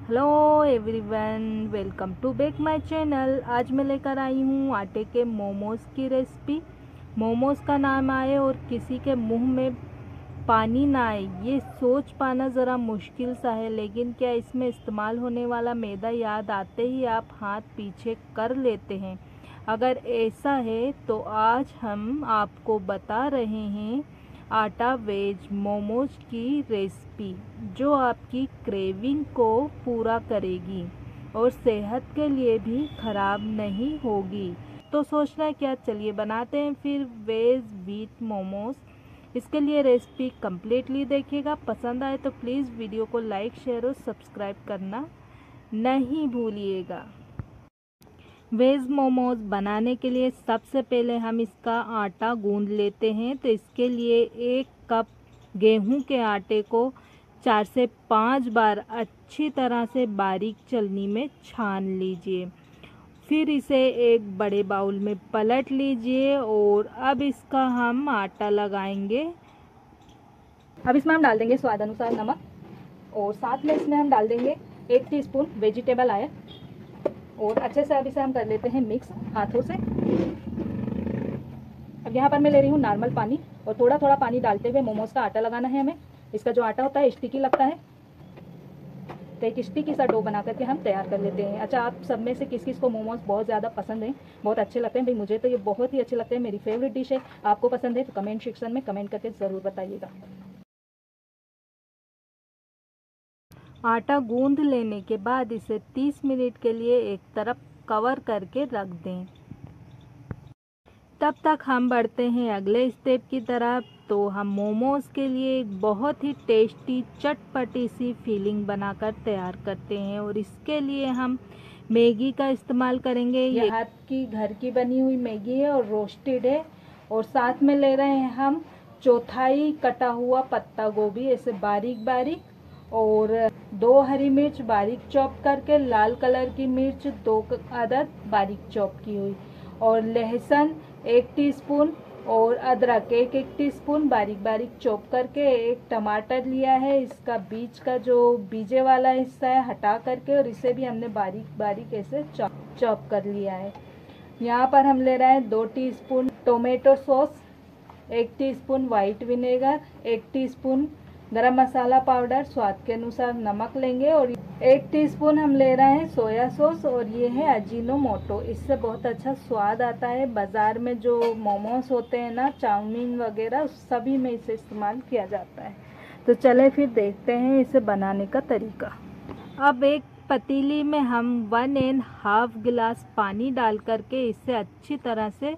Hello everyone, welcome to back my channel. आज मैं लेकर आई हूँ आटे के मोमोज़ की रेसिपी। मोमोज़ का नाम आए और किसी के मुंह में पानी ना आए, ये सोच पाना ज़रा मुश्किल सा है, लेकिन क्या इसमें इस्तेमाल होने वाला मैदा याद आते ही आप हाथ पीछे कर लेते हैं? अगर ऐसा है तो आज हम आपको बता रहे हैं आटा वेज मोमोज की रेसिपी, जो आपकी क्रेविंग को पूरा करेगी और सेहत के लिए भी ख़राब नहीं होगी। तो सोचना है क्या, चलिए बनाते हैं फिर वेज विथ मोमोज। इसके लिए रेसिपी कम्प्लीटली देखिएगा। पसंद आए तो प्लीज़ वीडियो को लाइक, शेयर और सब्सक्राइब करना नहीं भूलिएगा। वेज मोमोज बनाने के लिए सबसे पहले हम इसका आटा गूंद लेते हैं। तो इसके लिए 1 कप गेहूं के आटे को 4 से 5 बार अच्छी तरह से बारीक चलनी में छान लीजिए। फिर इसे एक बड़े बाउल में पलट लीजिए और अब इसका हम आटा लगाएंगे। अब इसमें हम डाल देंगे स्वाद अनुसार नमक और साथ में इसमें हम डाल देंगे 1 टीस्पून वेजिटेबल ऑयल और अच्छे से अब इसे हम कर लेते हैं मिक्स हाथों से। अब यहाँ पर मैं ले रही हूँ नॉर्मल पानी और थोड़ा थोड़ा पानी डालते हुए मोमोज का आटा लगाना है हमें। इसका जो आटा होता है स्टिकी लगता है, तो एक स्टिकी सा डो बना करके हम तैयार कर लेते हैं। अच्छा, आप सब में से किस किस को मोमोज बहुत ज़्यादा पसंद है, बहुत अच्छे लगते हैं? भाई मुझे तो ये बहुत ही अच्छे लगते हैं, मेरी फेवरेट डिश है। आपको पसंद है तो कमेंट सेक्शन में कमेंट करके ज़रूर बताइएगा। आटा गूंद लेने के बाद इसे 30 मिनट के लिए एक तरफ कवर करके रख दें। तब तक हम बढ़ते हैं अगले स्टेप की तरफ। तो हम मोमोज़ के लिए एक बहुत ही टेस्टी चटपटी सी फीलिंग बनाकर तैयार करते हैं और इसके लिए हम मैगी का इस्तेमाल करेंगे। ये हाथ की घर की बनी हुई मैगी है और रोस्टेड है। और साथ में ले रहे हैं हम चौथाई कटा हुआ पत्ता गोभी, ऐसे बारीक बारीक, और 2 हरी मिर्च बारीक चॉप करके, लाल कलर की मिर्च 2 अदद बारीक चॉप की हुई, और लहसुन 1 टीस्पून और अदरक 1 टीस्पून बारीक बारीक चॉप करके। 1 टमाटर लिया है, इसका बीज का जो बीजे वाला हिस्सा है हटा करके, और इसे भी हमने बारीक बारीक ऐसे चॉप कर लिया है। यहाँ पर हम ले रहे हैं 2 teaspoon tomato sauce, 1 teaspoon white vinegar, 1 teaspoon गरम मसाला पाउडर, स्वाद के अनुसार नमक लेंगे, और 1 टीस्पून हम ले रहे हैं सोया सॉस, और ये है अजीनोमोटो। इससे बहुत अच्छा स्वाद आता है। बाज़ार में जो मोमोज होते हैं ना, चाउमीन वगैरह, सभी में इसे इस्तेमाल किया जाता है। तो चले फिर देखते हैं इसे बनाने का तरीका। अब एक पतीली में हम 1½ गिलास पानी डाल करके इसे अच्छी तरह से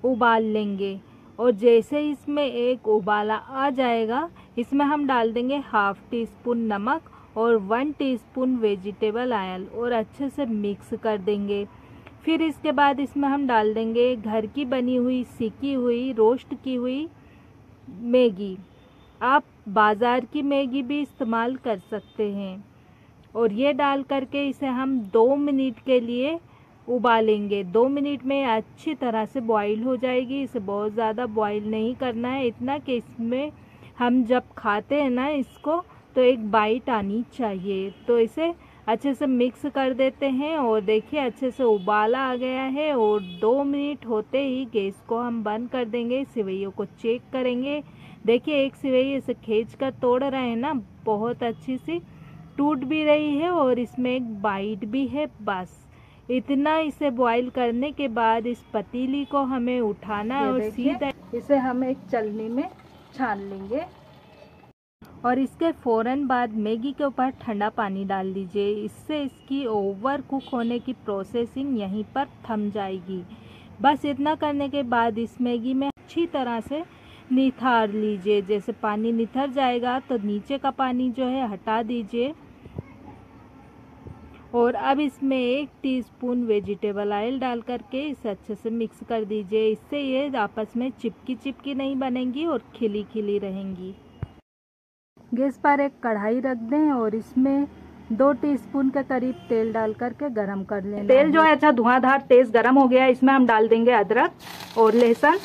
उबाल लेंगे, और जैसे इसमें एक उबाला आ जाएगा, इसमें हम डाल देंगे ½ टीस्पून नमक और 1 टीस्पून वेजिटेबल ऑयल और अच्छे से मिक्स कर देंगे। फिर इसके बाद इसमें हम डाल देंगे घर की बनी हुई सिकी हुई रोस्ट की हुई मैगी। आप बाज़ार की मैगी भी इस्तेमाल कर सकते हैं, और ये डाल करके इसे हम 2 मिनट के लिए उबालेंगे। 2 मिनट में अच्छी तरह से बॉईल हो जाएगी। इसे बहुत ज़्यादा बॉईल नहीं करना है, इतना कि इसमें हम जब खाते हैं ना इसको, तो एक बाइट आनी चाहिए। तो इसे अच्छे से मिक्स कर देते हैं, और देखिए अच्छे से उबाला आ गया है, और 2 मिनट होते ही गैस को हम बंद कर देंगे। सिवैयों को चेक करेंगे। देखिए एक सिवई इसे खींच कर तोड़ रहे हैं ना, बहुत अच्छी सी टूट भी रही है और इसमें एक बाइट भी है। बस इतना इसे बॉईल करने के बाद इस पतीली को हमें उठाना है और सीधा इसे हम एक चलनी में छान लेंगे, और इसके फ़ौरन बाद मैगी के ऊपर ठंडा पानी डाल दीजिए। इससे इसकी ओवर कुक होने की प्रोसेसिंग यहीं पर थम जाएगी। बस इतना करने के बाद इस मैगी में अच्छी तरह से निथार लीजिए। जैसे पानी निथर जाएगा तो नीचे का पानी जो है हटा दीजिए, और अब इसमें 1 टीस्पून वेजिटेबल ऑयल डाल करके इसे अच्छे से मिक्स कर दीजिए। इससे ये आपस में चिपकी चिपकी नहीं बनेंगी और खिली खिली रहेंगी। गैस पर एक कढ़ाई रख दें और इसमें 2 टीस्पून के करीब तेल डाल करके गरम कर लें। तेल जो है अच्छा धुआंधार तेज गरम हो गया। इसमें हम डाल देंगे अदरक और लहसुन,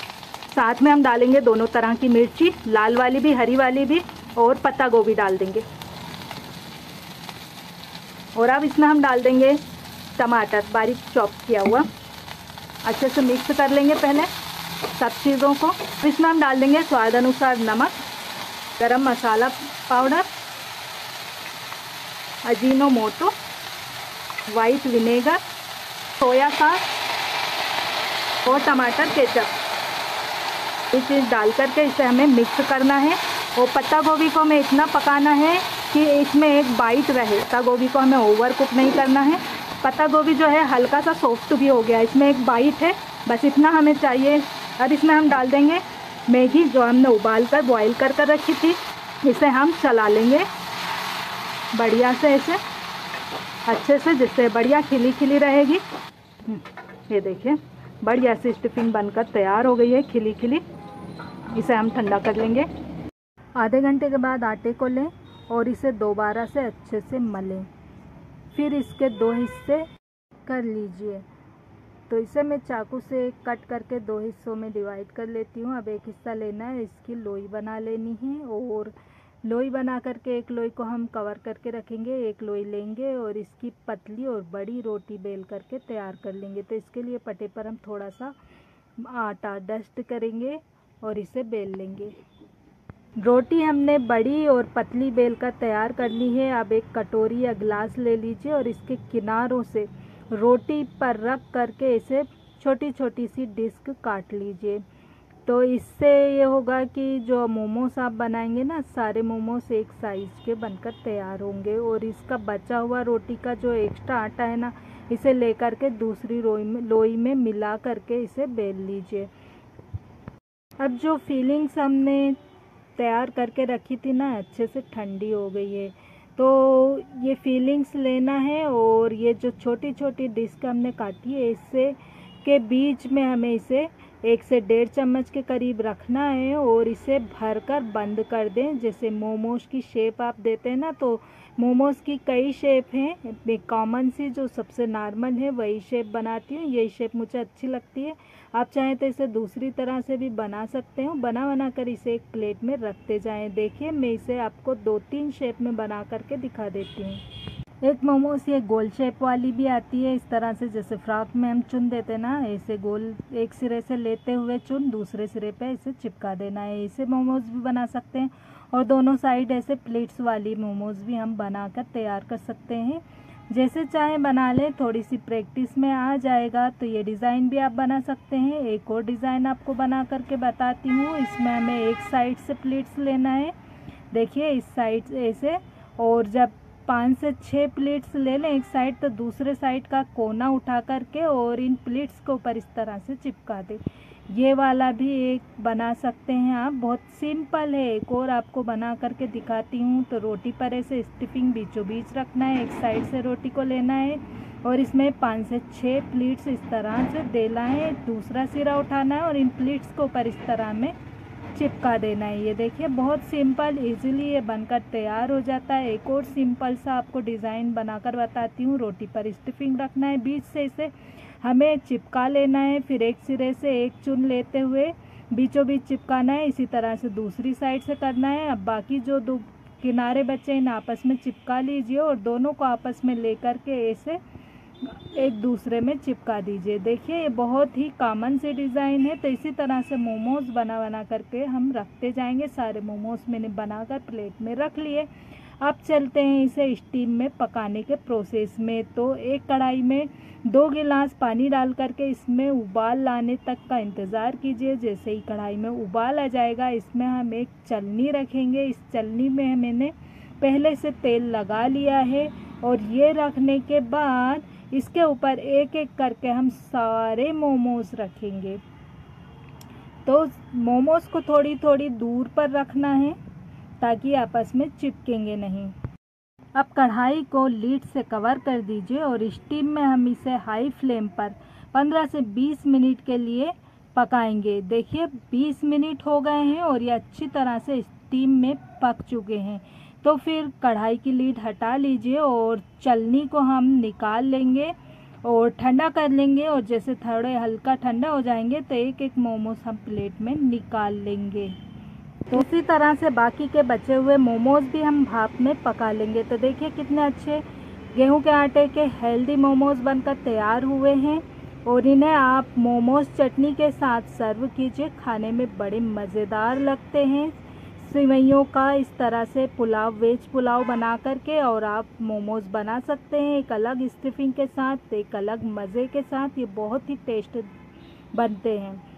साथ में हम डालेंगे दोनों तरह की मिर्ची, लाल वाली भी हरी वाली भी, और पत्ता गोभी डाल देंगे। और अब इसमें हम डाल देंगे टमाटर बारीक चॉप किया हुआ। अच्छे से मिक्स कर लेंगे पहले सब चीज़ों को। इसमें हम डाल देंगे स्वाद अनुसार नमक, गरम मसाला powder, Ajinomoto, white vinegar, soya sauce और टमाटर केचप। ये चीज़ डाल करके इसे हमें मिक्स करना है। और पत्ता गोभी को हमें इतना पकाना है कि इसमें एक बाइट रहे। पत्ता गोभी को हमें ओवर कुक नहीं करना है। पत्ता गोभी जो है हल्का सा सॉफ्ट भी हो गया, इसमें एक बाइट है, बस इतना हमें चाहिए। अब इसमें हम डाल देंगे मैगी जो हमने उबाल कर बॉईल कर रखी थी। इसे हम चला लेंगे बढ़िया से, ऐसे अच्छे से, जिससे बढ़िया खिली खिली रहेगी। ये देखिए बढ़िया सी स्टफिंग बनकर तैयार हो गई है, खिली खिली। इसे हम ठंडा कर लेंगे। आधे घंटे के बाद आटे को लें और इसे दोबारा से अच्छे से मलें। फिर इसके 2 हिस्से कर लीजिए। तो इसे मैं चाकू से कट करके 2 हिस्सों में डिवाइड कर लेती हूँ। अब एक हिस्सा लेना है, इसकी लोई बना लेनी है और लोई बना करके एक लोई को हम कवर करके रखेंगे। एक लोई लेंगे और इसकी पतली और बड़ी रोटी बेल करके तैयार कर लेंगे। तो इसके लिए पटे पर हम थोड़ा सा आटा डस्ट करेंगे और इसे बेल लेंगे। रोटी हमने बड़ी और पतली बेल कर तैयार कर ली है। अब एक कटोरी या गिलास ले लीजिए और इसके किनारों से रोटी पर रख करके इसे छोटी छोटी सी डिस्क काट लीजिए। तो इससे ये होगा कि जो मोमोस आप बनाएंगे ना, सारे मोमोस एक साइज़ के बनकर तैयार होंगे। और इसका बचा हुआ रोटी का जो एक्स्ट्रा आटा है ना, इसे लेकर के दूसरी लोई में मिला करके इसे बेल लीजिए। अब जो फीलिंग्स हमने तैयार करके रखी थी ना, अच्छे से ठंडी हो गई है। तो ये फीलिंग्स लेना है और ये जो छोटी छोटी डिस्क हमने काटी है, इससे के बीच में हमें इसे 1 से 1.5 चम्मच के करीब रखना है और इसे भरकर बंद कर दें। जैसे मोमोज की शेप आप देते हैं ना, तो मोमोज की कई शेप हैं। एक कॉमन सी जो सबसे नॉर्मल है वही शेप बनाती हूँ। यही शेप मुझे अच्छी लगती है। आप चाहें तो इसे दूसरी तरह से भी बना सकते हो। बना कर इसे एक प्लेट में रखते जाएं। देखिए मैं इसे आपको 2-3 शेप में बना करके दिखा देती हूँ। एक मोमोज ये गोल शेप वाली भी आती है, इस तरह से जैसे फ्रॉक में हम चुन देते ना, ऐसे गोल एक सिरे से लेते हुए चुन दूसरे सिरे पे इसे चिपका देना है। इसे मोमोज भी बना सकते हैं और दोनों साइड ऐसे प्लेट्स वाली मोमोज भी हम बनाकर तैयार कर सकते हैं। जैसे चाहे बना लें, थोड़ी सी प्रैक्टिस में आ जाएगा तो ये डिज़ाइन भी आप बना सकते हैं। एक और डिज़ाइन आपको बना करके बताती हूँ। इसमें हमें एक साइड से प्लेट्स लेना है, देखिए इस साइड से ऐसे, और जब 5 से 6 प्लेट्स ले लें एक साइड, तो दूसरे साइड का कोना उठा करके और इन प्लेट्स को ऊपर इस तरह से चिपका दें। ये वाला भी एक बना सकते हैं आप, बहुत सिंपल है। एक और आपको बना करके दिखाती हूँ। तो रोटी पर ऐसे स्टफिंग बीचों बीच रखना है, एक साइड से रोटी को लेना है और इसमें 5 से 6 प्लेट्स इस तरह से देना है। दूसरा सिरा उठाना है और इन प्लेट्स को ऊपर इस तरह में चिपका देना है। ये देखिए बहुत सिंपल इजीली ये बनकर तैयार हो जाता है। एक और सिंपल सा आपको डिज़ाइन बनाकर बताती हूँ। रोटी पर स्टफिंग रखना है, बीच से इसे हमें चिपका लेना है। फिर एक सिरे से एक चुन लेते हुए बीचों बीच चिपकाना है। इसी तरह से दूसरी साइड से करना है। अब बाकी जो 2 किनारे बचे इन आपस में चिपका लीजिए और दोनों को आपस में लेकर के ऐसे एक दूसरे में चिपका दीजिए। देखिए ये बहुत ही कॉमन से डिज़ाइन है। तो इसी तरह से मोमोज बना करके हम रखते जाएंगे। सारे मोमोज मैंने बनाकर प्लेट में रख लिए। अब चलते हैं इसे स्टीम में पकाने के प्रोसेस में। तो एक कढ़ाई में 2 गिलास पानी डाल करके इसमें उबाल लाने तक का इंतज़ार कीजिए। जैसे ही कढ़ाई में उबाल आ जाएगा, इसमें हम एक चलनी रखेंगे। इस चलनी में मैंने पहले से तेल लगा लिया है और ये रखने के बाद इसके ऊपर एक एक करके हम सारे मोमोज रखेंगे। तो मोमोज को थोड़ी थोड़ी दूर पर रखना है ताकि आपस में चिपकेंगे नहीं। अब कढ़ाई को लीड से कवर कर दीजिए और स्टीम में हम इसे हाई फ्लेम पर 15 से 20 मिनट के लिए पकाएंगे। देखिए 20 मिनट हो गए हैं और ये अच्छी तरह से स्टीम में पक चुके हैं। तो फिर कढ़ाई की लीड हटा लीजिए और चलनी को हम निकाल लेंगे और ठंडा कर लेंगे। और जैसे थोड़े हल्का ठंडा हो जाएंगे तो एक एक मोमोज हम प्लेट में निकाल लेंगे। तो इसी तरह से बाकी के बचे हुए मोमोज भी हम भाप में पका लेंगे। तो देखिए कितने अच्छे गेहूं के आटे के हेल्दी मोमोज बनकर तैयार हुए हैं और इन्हें आप मोमोज चटनी के साथ सर्व कीजिए। खाने में बड़े मज़ेदार लगते हैं। सेवइयों का इस तरह से पुलाव, वेज पुलाव बना करके और आप मोमोज बना सकते हैं एक अलग स्टफिंग के साथ, एक अलग मज़े के साथ। ये बहुत ही टेस्ट बनते हैं।